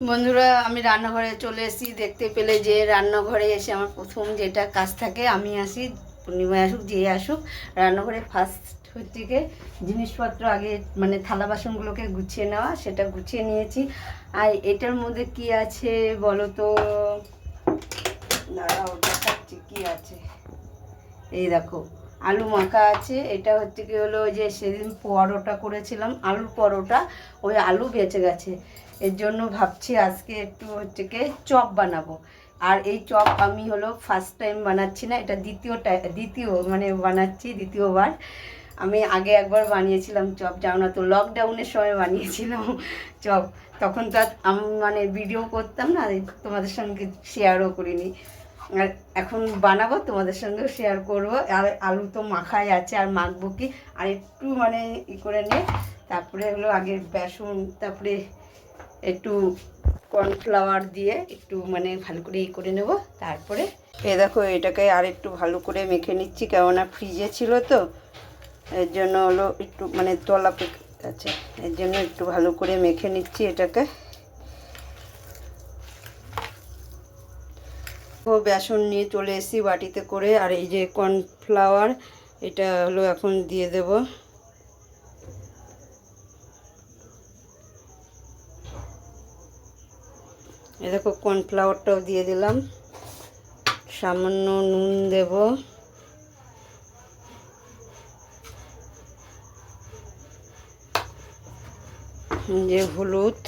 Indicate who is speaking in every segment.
Speaker 1: বন্ধুরা, আমি রান্নাঘরে চলে এসেছি। দেখতে পেলে যে রান্নাঘরে এসে আমার প্রথম যেটা কাজ থাকে, আমি আসি, পূর্ণিমা আসুক যে আসুক, রান্নাঘরে ফার্স্ট হচ্ছে গিয়ে জিনিসপত্র আগে মানে থালা বাসনগুলোকে গুছিয়ে নেওয়া। সেটা গুছিয়ে নিয়েছি। আর এটার মধ্যে কি আছে বলো তো? দাঁড়াও, দেখাচ্ছি কি আছে। এই দেখো, আলু মাখা আছে। এটা হচ্ছে কি হলো, যে সেদিন পরোটা করেছিলাম, আলুর পরোটা, ওই আলু বেঁচে গেছে। এর জন্য ভাবছি আজকে একটু হচ্ছে কি চপ বানাবো। আর এই চপ আমি হলো ফার্স্ট টাইম বানাচ্ছি না, এটা দ্বিতীয় মানে বানাচ্ছি, দ্বিতীয়বার। আমি আগে একবার বানিয়েছিলাম চপ, জানো না তো, লকডাউনের সময় বানিয়েছিলাম চপ। তখন তো আমি মানে ভিডিও করতাম না, তোমাদের সঙ্গে শেয়ারও করিনি। আর এখন বানাবো, তোমাদের সঙ্গেও শেয়ার করব। আর আলু তো মাখাই আছে, আর মাখবো কি, আর একটু মানে ই করে নে। তারপরে হলো আগে বেসন, তারপরে একটু কর্নফ্লাওয়ার দিয়ে একটু মানে ভালো করে ই করে নেব। তারপরে দেখো, এটাকে আর একটু ভালো করে মেখে নিচ্ছি, কেননা ফ্রিজে ছিল তো, এর জন্য হলো একটু মানে তলা পেকে আছে, এর জন্য একটু ভালো করে মেখে নিচ্ছি এটাকে। বেসন নিয়ে চলে এসেছি বাটিতে করে। আর এই যে কর্নফ্লাওয়ার, এটা হলো এখন দিয়ে দেব। এই দেখো, কর্নফ্লাওয়ারটাও দিয়ে দিলাম। সামান্য নুন দেব, যে হলুদ,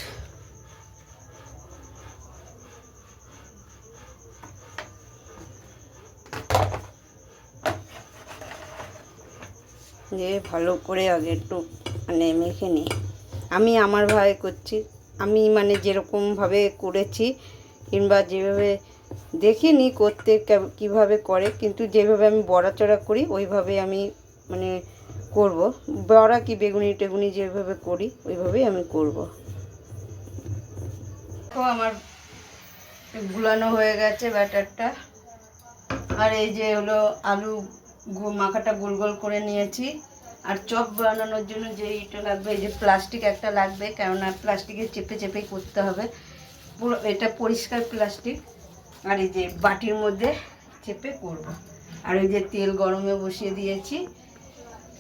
Speaker 1: দিয়ে ভালো করে আগে একটু মানে মেখে নিই। আমি আমার ভাবে করছি, আমি মানে যেরকমভাবে করেছি কিংবা যেভাবে দেখিনি করতে কিভাবে করে, কিন্তু যেভাবে আমি বড়াচড়া করি ওইভাবে আমি মানে করব। বড়া কি বেগুনি টেগুনি যেভাবে করি ওইভাবেই আমি করব। তো আমার গুলানো হয়ে গেছে ব্যাটারটা। আর এই যে হলো আলু মাখাটা গোল গোল করে নিয়েছি। আর চপ বানানোর জন্য যে ইটা লাগবে, এই যে প্লাস্টিক একটা লাগবে, কেননা প্লাস্টিকে চেপে চেপেই করতে হবে। পুরো এটা পরিষ্কার প্লাস্টিক। আর এই যে বাটির মধ্যে চেপে করব। আর এই যে তেল গরমে বসিয়ে দিয়েছি,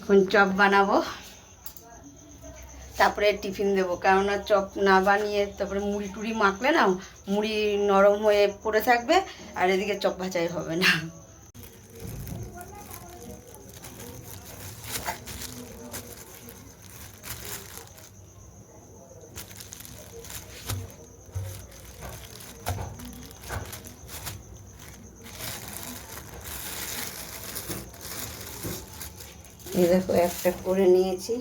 Speaker 1: এখন চপ বানাবো। তারপরে টিফিন দেবো, কেননা চপ না বানিয়ে তারপরে মুড়ি টুড়ি মাখলে না, মুড়ি নরম হয়ে পড়ে থাকবে, আর এদিকে চপ ভাজাই হবে না। এই দেখো, একটা করে নিয়েছি।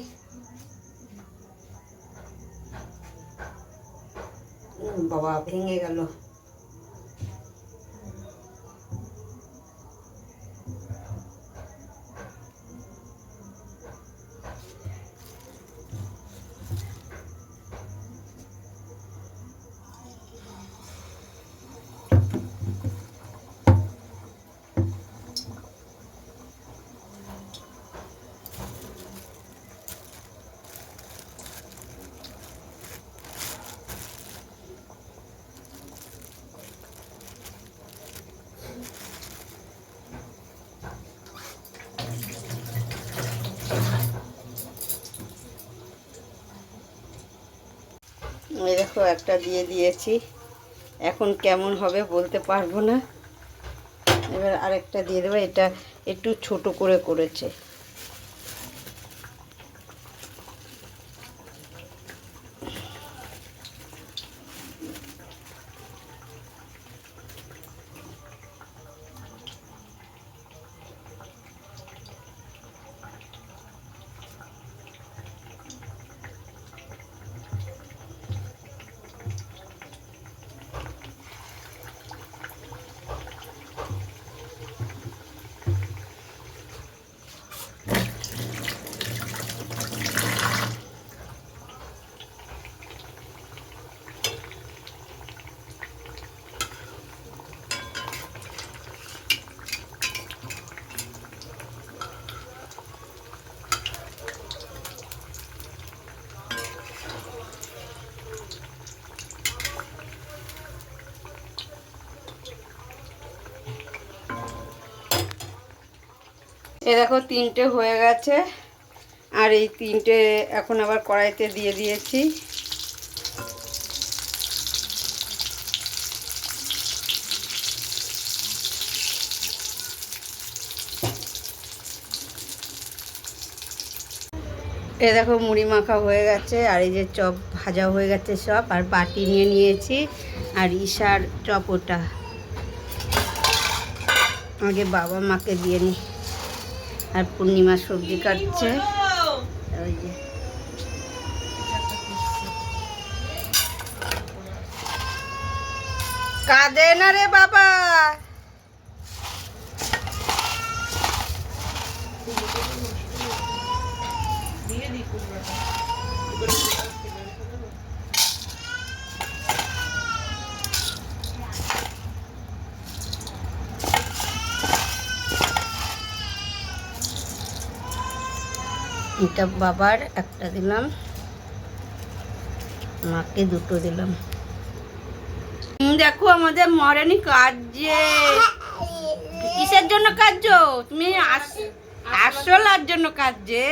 Speaker 1: বাবা, ভেঙে গেল। এই দেখো, একটা দিয়ে দিয়েছি। এখন কেমন হবে বলতে পারবো না। এবার আরেকটা দিয়ে দেবো। এটা একটু ছোট করে করেছে। এ দেখো 3টে হয়ে গেছে, আর এই 3টে এখন আবার কড়াইতে দিয়ে দিয়েছি। এ দেখো মুড়ি মাখা হয়ে গেছে, আর এই যে চপ ভাজা হয়ে গেছে সব, আর বাটি নিয়ে নিয়েছি, আর ঈশার চপ ওটা। আগে বাবা মাকে দিয়ে নি। আর পূর্ণিমা সবজি কাটছে, ওই যে কাঁদে না রে বাবা। এটা বাবার একটা দিলাম, মাকে 2টো দিলাম। দেখো আমাদের মরেনি কাজে। কিসের জন্য কাজছো তুমি? আসলার জন্য কাজে।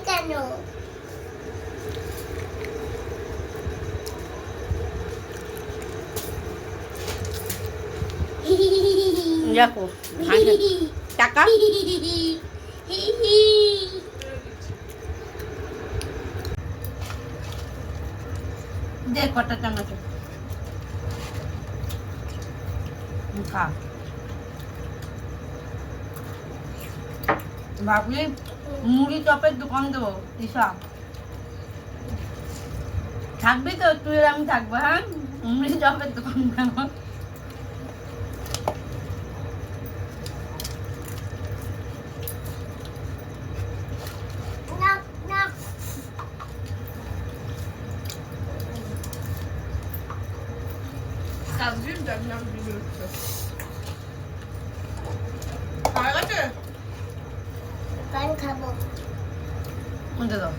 Speaker 1: কেন দেখো টাকা দে, কটা চামচ খা। ভাবলি মুড়ি চপের দোকান দেবো। ঈশা থাকবি তো? তুই আর আমি থাকবো। হ্যাঁ, মুড়ি চপের দোকান দেবো। খাবো দাও।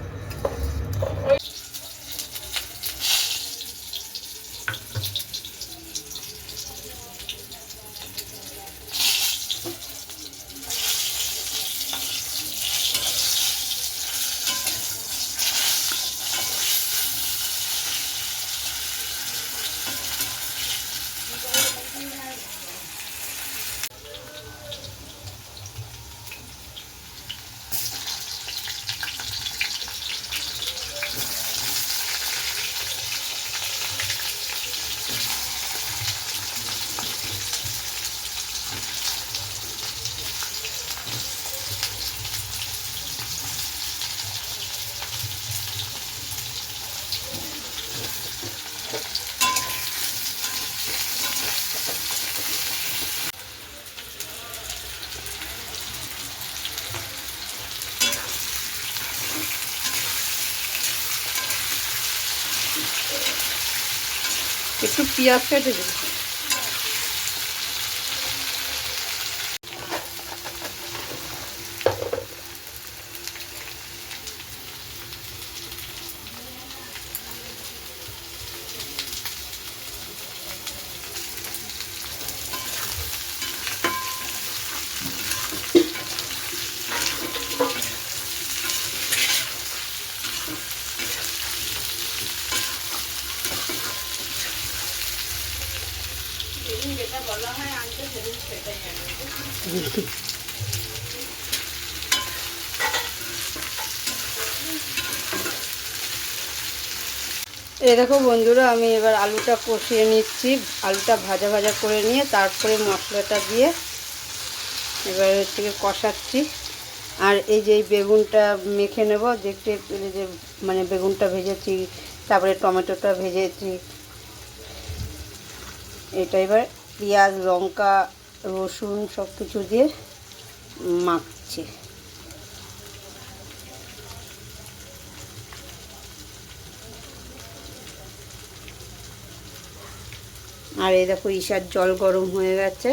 Speaker 1: একটু পেঁয়াজ কেটে দিই। যেটা বলা হয় আনতে সেদিন সেটাই আনবে। এই দেখো বন্ধুরা, আমি এবার আলুটা কষিয়ে নিচ্ছি। আলুটা ভাজা ভাজা করে নিয়ে তারপরে মশলাটা দিয়ে এবার থেকে কষাচ্ছি। আর এই যে বেগুনটা মেখে নেব। দেখতে যে মানে বেগুনটা ভেজেছি, তারপরে টমেটোটা ভেজেছি। এটা এবার পেঁয়াজ, লঙ্কা, রসুন সব কিছু দিয়ে মাখছি। আর এই দেখো ঈশার জল গরম হয়ে গেছে।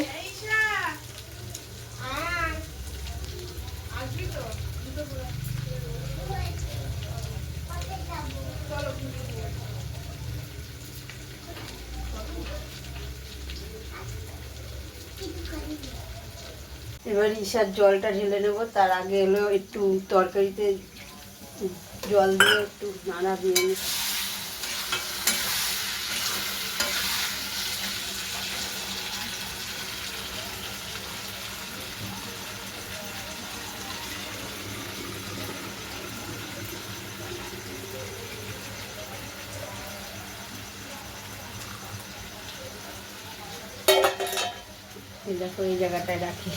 Speaker 1: এবার ঈশার জলটা ঢেলে নেবো। তার আগে এলো একটু তরকারিতে জল দিয়ে একটু নাড়া দিয়ে নিই। দেখো এই জায়গাটায় রাখি।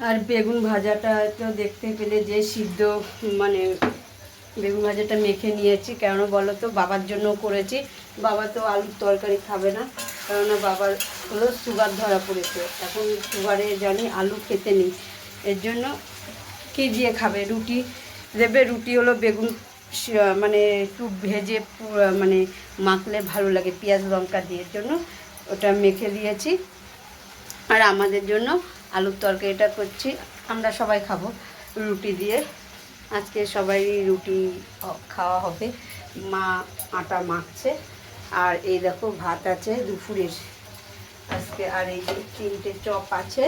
Speaker 1: আর বেগুন ভাজাটা তো দেখতে পেলে যে সিদ্ধ, মানে বেগুন ভাজাটা মেখে নিয়েছি। কেন বলো তো, বাবার জন্য করেছি। বাবা তো আলুর তরকারি খাবে না, কেননা বাবার হলো সুগার ধরা পড়েছে। এখন সুগারে জানি আলু খেতে নেই, এর জন্য কী দিয়ে খাবে? রুটি দেবে। রুটি হলো বেগুন মানে একটু ভেজে মানে মাখলে ভালো লাগে পেঁয়াজ লঙ্কা দিয়ে, এর জন্য ওটা মেখে দিয়েছি। আর আমাদের জন্য আলুর তরকারিটা করছি, আমরা সবাই খাবো রুটি দিয়ে। আজকে সবাই রুটি খাওয়া হবে। মা আটা মাখছে। আর এই দেখো ভাত আছে দুপুরের আজকে। আর এই যে 3টে চপ আছে,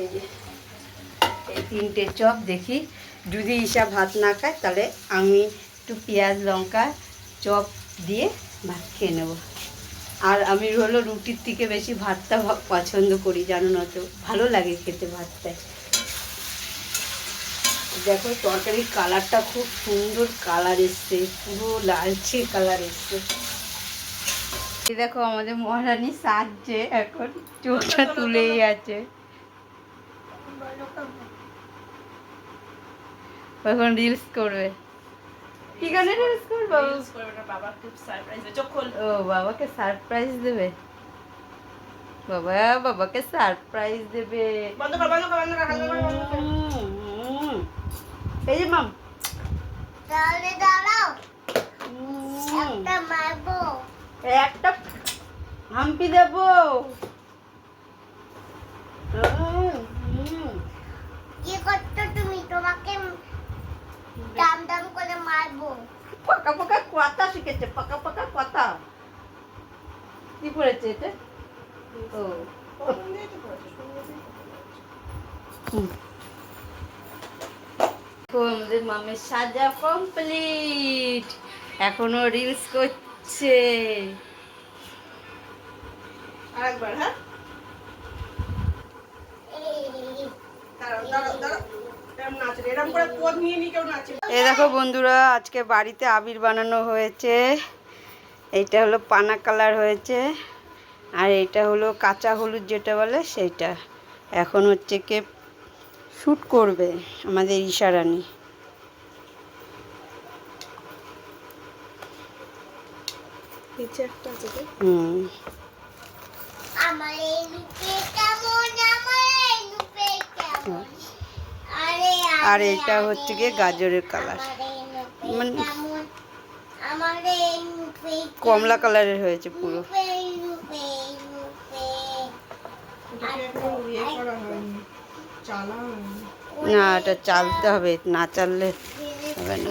Speaker 1: এই যে এই 3টে চপ। দেখি যদি ঈশা ভাত না খায় তাহলে আমি একটু পেঁয়াজ লঙ্কা চপ দিয়ে ভাত খেয়ে নেব। আর আমি হলো রুটির থেকে বেশি ভাতটা পছন্দ করি, জানো না তো, ভালো লাগে খেতে ভাতটা। দেখো তরকারির কালারটা খুব সুন্দর কালার এসছে, পুরো লালচে কালার এসছে। দেখো আমাদের মহারানী সাজছে, এখন চোখটা তুলেই আছে। এখন রিলস করবে। কি গানে রিলস করবে? বাবা খুব সারপ্রাইজ দেবে। চোখ খোল। ও বাবাকে সারপ্রাইজ দেবে। বাবা বাবাকে সারপ্রাইজ দেবে। বন্ধ কর, বন্ধ কর, বন্ধ কর, বন্ধ কর। এই যে মাম, তাহলে দাঁড়াও, একটা মারবো, একটা হাম্পি দেবো। কি করছো তুমি? তোমাকে দাম দাম করে মারবো। পাকা পাকা কথা শিখেছে, পাকা পাকা কথা। কি পড়েছে এটা? ও আমাদের মামের সাজা কমপ্লিট, এখনো রিলস করছে। আরেকবার, হ্যাঁ এই দেখো বন্ধুরা, আজকে বাড়িতে আবির বানানো হয়েছে। এইটা হলো পানা কালার হয়েছে, আর এইটা হলো কাঁচা হলুদ যেটা বলে সেইটা। এখন হচ্ছে কে শ্যুট করবে আমাদের ঈশারানী। আর এটা হচ্ছে গিয়ে গাজরের কালার, মানে কমলা কালারের হয়েছে পুরো। না, এটা চালতে হবে, না চাললে হবে না।